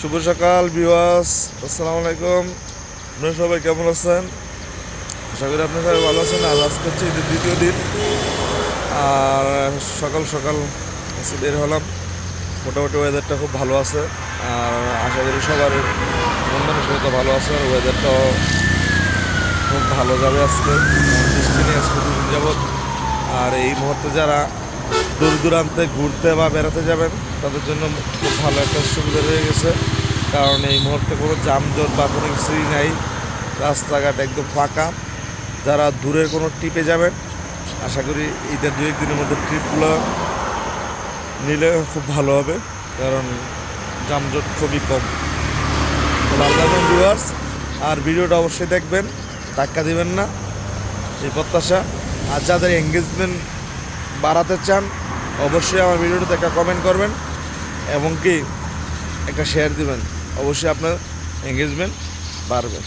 শুভ সকাল ভিউয়ার্স, আসসালামু আলাইকুম। আপনারা সবাই কেমন আছেন? আশা করি আপনারা সবাই ভালো আছেন। আর আজকে হচ্ছে ঈদের দ্বিতীয় দিন, আর সকাল সকাল বের হলাম। মোটামুটি ওয়েদারটা খুব ভালো আছে, আর আশা করি সবার মন মানসিকতা ভালো আছে, আর ওয়েদারটাও খুব ভালো যাবে আজকে। বৃষ্টি নেই আজকে দুদিন যাবৎ। আর এই মুহূর্তে যারা দূর দূরান্তে ঘুরতে বা বেড়াতে যাবেন তাদের জন্য খুব ভালো একটা সুবিধা হয়ে গেছে, কারণ এই মুহূর্তে কোনো যানজট বা কোনো কিছুই নাই, রাস্তাঘাট একদম ফাঁকা। যারা দূরের কোনো ট্রিপে যাবেন, আশা করি ঈদের 2-1 দিনের মধ্যে ট্রিপগুলো নিলে খুব ভালো হবে, কারণ যানজট খুবই কম। ভালো থাকবেন ভিউয়ার্স, আর ভিডিওটা অবশ্যই দেখবেন, ধাক্কা দিবেন না, এই প্রত্যাশা। আর যাদের এঙ্গেজমেন্ট বাড়াতে চান অবশ্যই আমার ভিডিওটাতে একটা কমেন্ট করবেন এবং কি একটা শেয়ার দিবেন, অবশ্যই আপনার এঙ্গেজমেন্ট বাড়বে।